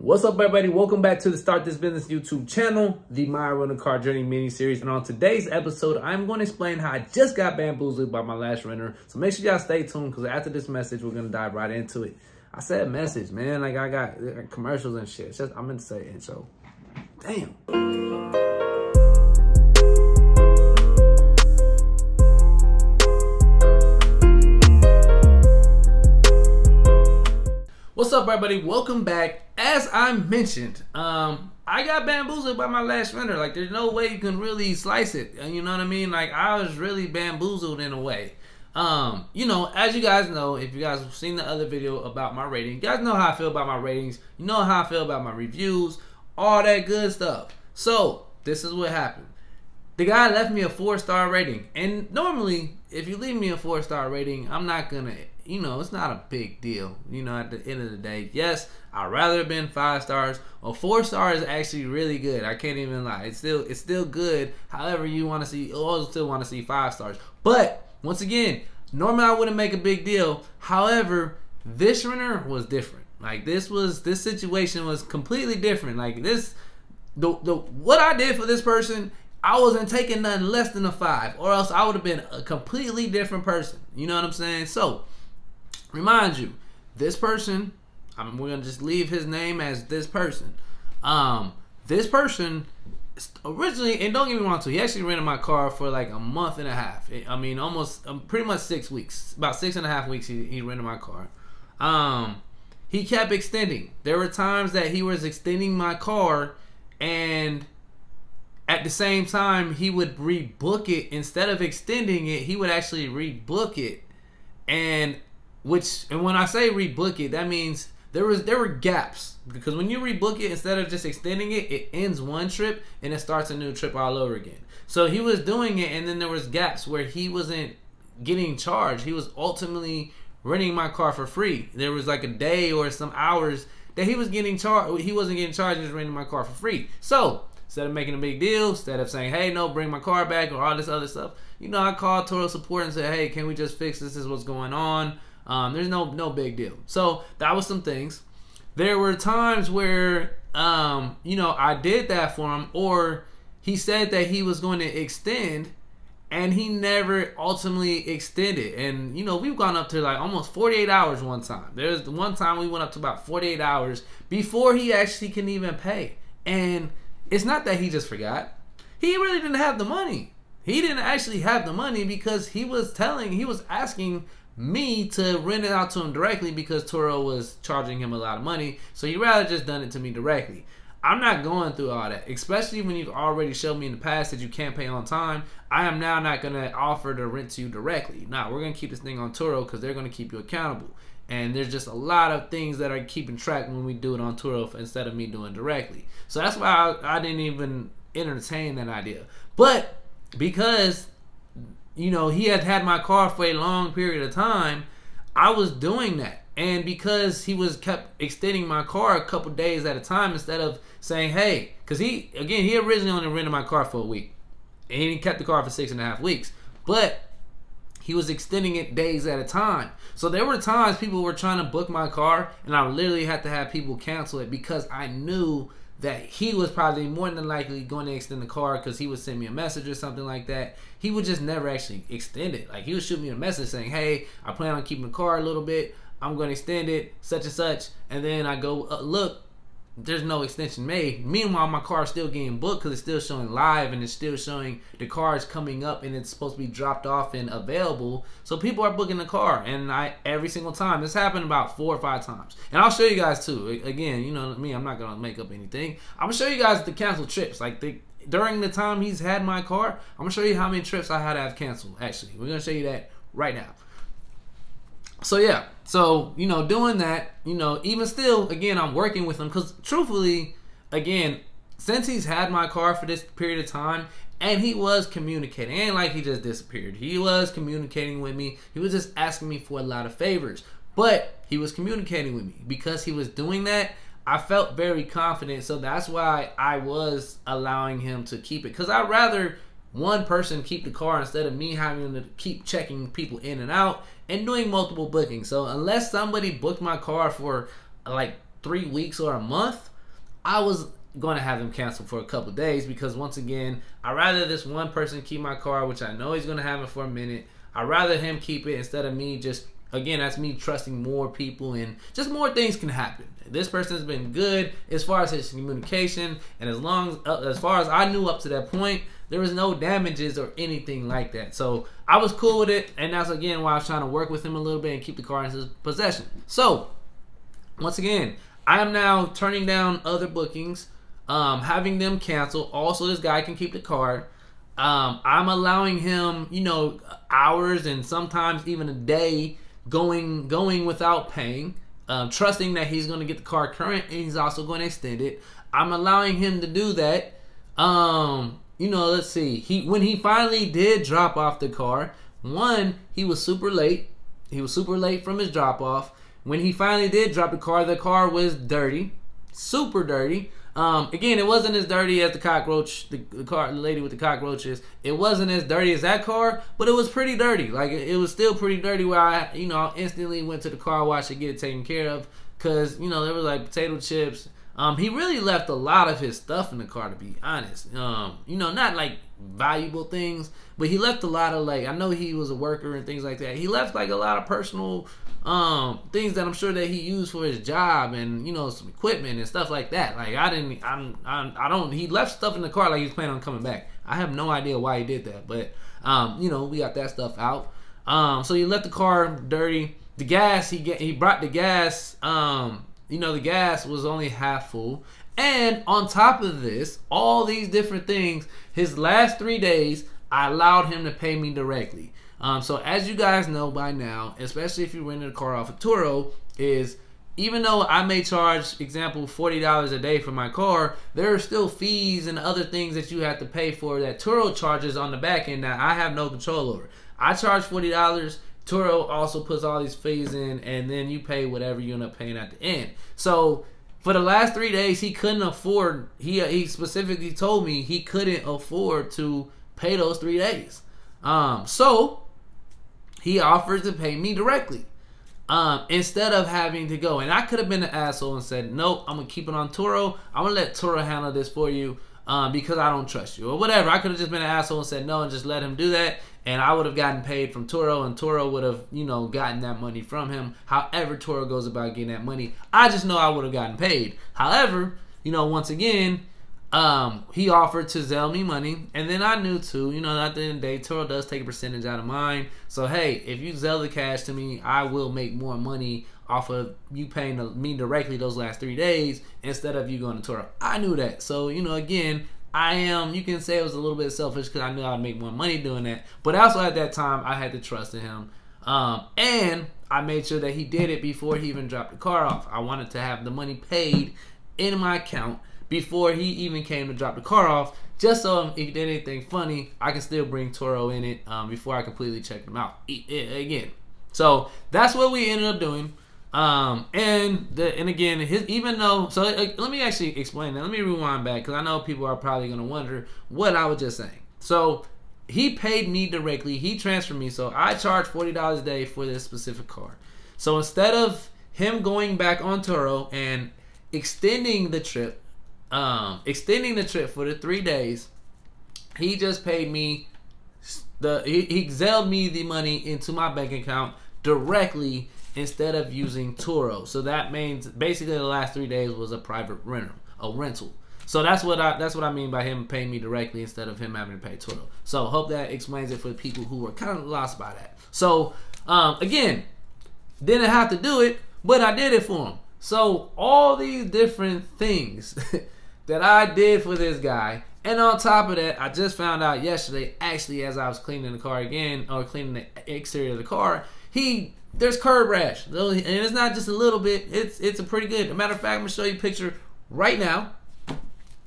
What's up, everybody? Welcome back to the Start This Business YouTube channel, the My Rental Car Journey mini series. And on today's episode, I'm going to explain how I just got bamboozled by my last renter. So make sure y'all stay tuned because after this message, we're going to dive right into it. I said message, man. Like I got commercials and shit. It's just, I meant to say intro. Damn. What's up, everybody? Welcome back. As I mentioned, I got bamboozled by my last renter. Like, there's no way you can really slice it. You know what I mean? Like, I was really bamboozled in a way. You know, as you guys know, if you guys have seen the other video about my rating, you guys know how I feel about my ratings. You know how I feel about my reviews, all that good stuff. So, this is what happened. The guy left me a 4-star rating. And normally, if you leave me a 4-star rating, I'm not gonna, you know, it's not a big deal. You know, at the end of the day, yes, I'd rather have been 5 stars. Well, 4 stars is actually really good. I can't even lie. It's still good. However, you want to see, I still want to see 5 stars. But once again, normally I wouldn't make a big deal. However, this renter was different. Like this situation was completely different. Like this, what I did for this person, I wasn't taking nothing less than a 5, or else I would have been a completely different person. You know what I'm saying? So, remind you, this person, we're gonna just leave his name as this person. This person originally, and don't get me wrong too, he actually rented my car for like a month and a half. I mean, almost pretty much 6 weeks, about 6.5 weeks. He rented my car. He kept extending. There were times that he was extending my car, and at the same time, he would rebook it. Instead of extending it, he would actually rebook it. And when I say rebook it, that means there were gaps. Because when you rebook it, instead of just extending it, it ends one trip and it starts a new trip all over again. So he was doing it, and then there was gaps where he wasn't getting charged. He was ultimately renting my car for free. There was like a day or some hours that he was getting charged. He wasn't getting charged, he was renting my car for free. So instead of making a big deal, instead of saying, hey, no, bring my car back or all this other stuff, you know, I called Turo support and said, hey, can we just fix this? This is what's going on. There's no big deal. So that was some things. There were times where, you know, I did that for him, or he said that he was going to extend and he never ultimately extended. And, you know, we've gone up to like almost 48 hours one time. There's the one time we went up to about 48 hours before he actually can even pay. And it's not that he just forgot. He really didn't have the money. He didn't actually have the money because he was asking me to rent it out to him directly because Turo was charging him a lot of money. So he'd rather just done it to me directly. I'm not going through all that, especially when you've already shown me in the past that you can't pay on time. I am now not going to offer to rent to you directly. Now, we're going to keep this thing on Turo because they're going to keep you accountable. And there's just a lot of things that are keeping track when we do it on Turo instead of me doing directly. So that's why I didn't even entertain that idea. But because, you know, he had my car for a long period of time, I was doing that. And because he kept extending my car a couple days at a time instead of saying, hey, because he originally only rented my car for a week. And he kept the car for 6.5 weeks. But he was extending it days at a time. So there were times people were trying to book my car, and I literally had to have people cancel it because I knew that he was probably more than likely going to extend the car because he would send me a message or something like that. He would just never actually extend it. Like, he would shoot me a message saying, hey, I plan on keeping the car a little bit. I'm going to extend it, such and such. And then I go, look, there's no extension made. Meanwhile, my car is still getting booked because it's still showing live and it's still showing the car is coming up and it's supposed to be dropped off and available. So people are booking the car, and every single time. This happened about 4 or 5 times. And I'll show you guys too. Again, you know me, I'm not going to make up anything. I'm going to show you guys the canceled trips. Like during the time he's had my car, I'm going to show you how many trips I had to have canceled. Actually, we're going to show you that right now. So yeah, so, you know, doing that, you know, even still, again, I'm working with him because truthfully, again, since he's had my car for this period of time, and he was communicating, ain't like he just disappeared. He was communicating with me. He was just asking me for a lot of favors, but he was communicating with me. Because he was doing that, I felt very confident. So that's why I was allowing him to keep it, because I'd rather one person keep the car instead of me having to keep checking people in and out and doing multiple bookings. So unless somebody booked my car for like 3 weeks or a month, I was going to have him cancel for a couple days because, once again, I'd rather this one person keep my car, which I know he's going to have it for a minute. I'd rather him keep it instead of me just, again, that's me trusting more people, and just more things can happen. This person has been good as far as his communication, and as far as I knew up to that point, there was no damages or anything like that. So I was cool with it, and that's again why I was trying to work with him a little bit and keep the car in his possession. So once again, I am now turning down other bookings, having them cancel. Also, this guy can keep the car. I'm allowing him, you know, hours and sometimes even a day going without paying, trusting that he's going to get the car current and he's also going to extend it. I'm allowing him to do that. You know, let's see. When he finally did drop off the car, one, he was super late. He was super late from his drop off. When he finally did drop the car was dirty, super dirty. Again, it wasn't as dirty as the cockroach, the lady with the cockroaches. It wasn't as dirty as that car, but it was pretty dirty. Like, it was still pretty dirty where I instantly went to the car wash to get it taken care of, because, you know, there was like potato chips. He really left a lot of his stuff in the car, to be honest. You know, not like valuable things, but he left a lot of, like, I know he was a worker and things like that. He left like a lot of personal things that I'm sure that he used for his job, and, you know, some equipment and stuff like that. Like, he left stuff in the car like he was planning on coming back. I have no idea why he did that, but you know, we got that stuff out. So he left the car dirty. The gas, he brought the gas, you know, the gas was only half full. And on top of this, all these different things, his last 3 days, I allowed him to pay me directly. So as you guys know by now, especially if you rented a car off of Turo, is even though I may charge, example, $40 a day for my car, there are still fees and other things that you have to pay for that Turo charges on the back end that I have no control over. I charge $40. Turo also puts all these fees in, and then you pay whatever you end up paying at the end. So for the last 3 days, he couldn't afford, he specifically told me he couldn't afford to pay those 3 days. So he offered to pay me directly, instead of having to go. And I could have been an asshole and said, nope, I'm going to keep it on Turo. I'm going to let Turo handle this for you, because I don't trust you, or whatever. I could have just been an asshole and said no and just let him do that, and I would have gotten paid from Turo, and Turo would have, you know, gotten that money from him. However Turo goes about getting that money, I just know I would have gotten paid. However, you know, once again, he offered to Zelle me money, and then I knew too, you know, at the end of the day, Turo does take a percentage out of mine. So hey, if you Zelle the cash to me, I will make more money off of you paying me directly those last 3 days instead of you going to Turo. I knew that. So, you know, again, you can say it was a little bit selfish because I knew I would make more money doing that. But also at that time, I had to trust in him. And I made sure that he did it before he even dropped the car off. I wanted to have the money paid in my account before he even came to drop the car off, just so if he did anything funny, I can still bring Turo in it before I completely check them out again. So that's what we ended up doing. And again, let me actually explain that. Let me rewind back, because I know people are probably going to wonder what I was just saying. So he paid me directly. He transferred me. So I charge $40 a day for this specific car. So instead of him going back on Turo and extending the trip for the 3 days, he just paid me he Zelled me the money into my bank account directly instead of using Turo. So that means basically the last 3 days was a private rental. So that's what I mean by him paying me directly instead of him having to pay Turo. So hope that explains it for the people who were kind of lost by that. So again, didn't have to do it, but I did it for him. So all these different things that I did for this guy, and on top of that, I just found out yesterday, actually, as I was cleaning the car again, or cleaning the exterior of the car, there's curb rash, and it's not just a little bit. It's a pretty good. As a matter of fact, I'm gonna show you a picture right now.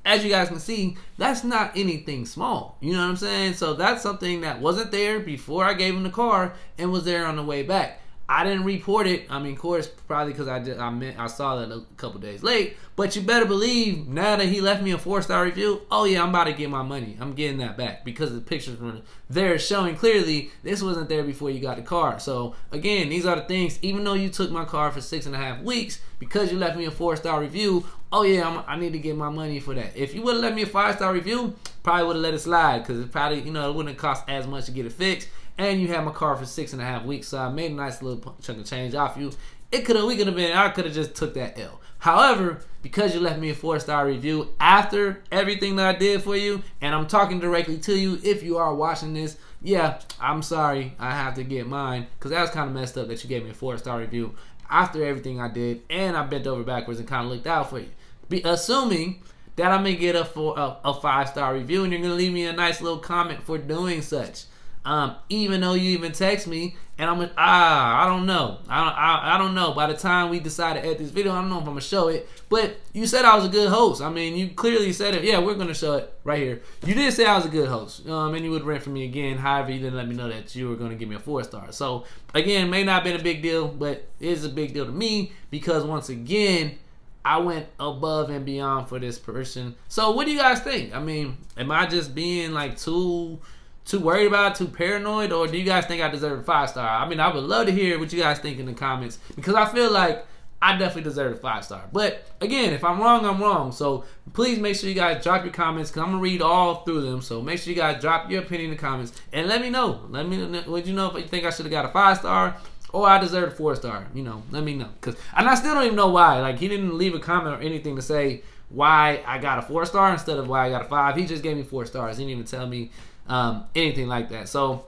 As you guys can see, that's not anything small. You know what I'm saying? So that's something that wasn't there before I gave him the car and was there on the way back. I didn't report it. I mean, of course, probably because I saw that a couple days late. But you better believe now that he left me a 4-star review, oh yeah, I'm about to get my money. I'm getting that back because the pictures were there showing clearly this wasn't there before you got the car. So again, these are the things. Even though you took my car for 6.5 weeks because you left me a 4-star review, oh yeah, I need to get my money for that. If you would have left me a 5-star review, probably would have let it slide because it probably, you know, it wouldn't cost as much to get it fixed. And you had my car for 6.5 weeks, so I made a nice little chunk of change off you. I could have just took that L. However, because you left me a 4-star review after everything that I did for you, and I'm talking directly to you, if you are watching this, yeah, I'm sorry, I have to get mine, because that was kind of messed up that you gave me a 4-star review after everything I did, and I bent over backwards and kind of looked out for you. assuming that I may get a 5-star review, and you're gonna leave me a nice little comment for doing such. Even though you even text me, and I don't know. I don't know. By the time we decide to edit this video, I don't know if I'm gonna show it. But you said I was a good host. I mean, you clearly said it. Yeah, we're gonna show it right here. You did say I was a good host. And you would rent for me again. However, you didn't let me know that you were gonna give me a 4-star. So again, may not have been a big deal, but it is a big deal to me because once again, I went above and beyond for this person. So what do you guys think? I mean, am I just being like too worried about it, too paranoid, or do you guys think I deserve a 5-star? I mean, I would love to hear what you guys think in the comments because I feel like I definitely deserve a 5-star. But again, if I'm wrong, I'm wrong. So please make sure you guys drop your comments because I'm gonna read all through them. So make sure you guys drop your opinion in the comments and let me know. Would you know if you think I should have got a 5-star or I deserve a 4-star? You know, let me know. And I still don't even know why. Like, he didn't leave a comment or anything to say why I got a 4-star instead of why I got a 5. He just gave me 4 stars. He didn't even tell me anything like that. So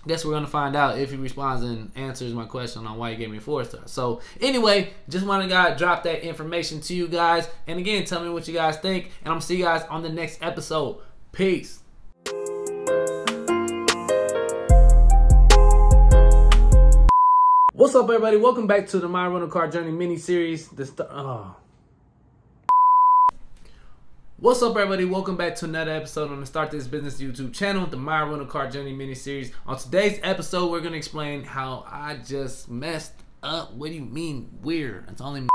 I guess we're gonna find out if he responds and answers my question on why he gave me a 4-star. So anyway, just want to drop that information to you guys, and again, tell me what you guys think, and I'm gonna see you guys on the next episode. Peace. What's up, everybody? Welcome back to the My Rental Car Journey mini series. What's up, everybody? Welcome back to another episode on the Start This Business YouTube channel, the My Rental Car Journey mini-series. On today's episode, we're going to explain how I just messed up. What do you mean weird? It's only